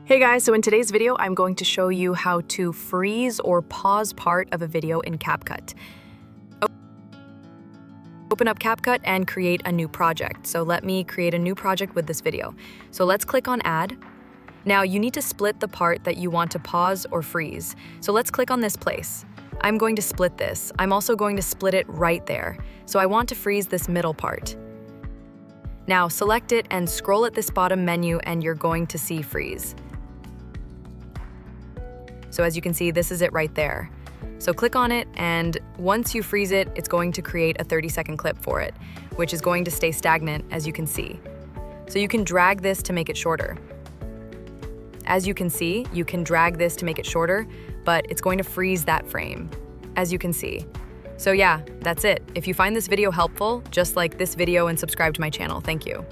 Hey guys, so in today's video, I'm going to show you how to freeze or pause part of a video in CapCut. Open up CapCut and create a new project. So let me create a new project with this video. So let's click on Add. Now you need to split the part that you want to pause or freeze. So let's click on this place. I'm going to split this. I'm also going to split it right there. So I want to freeze this middle part. Now select it and scroll at this bottom menu and you're going to see freeze. So as you can see, this is it right there. So click on it, and once you freeze it, it's going to create a 30-second clip for it, which is going to stay stagnant, as you can see. So you can drag this to make it shorter. As you can see, you can drag this to make it shorter, but it's going to freeze that frame, as you can see. So yeah, that's it. If you find this video helpful, just like this video and subscribe to my channel. Thank you.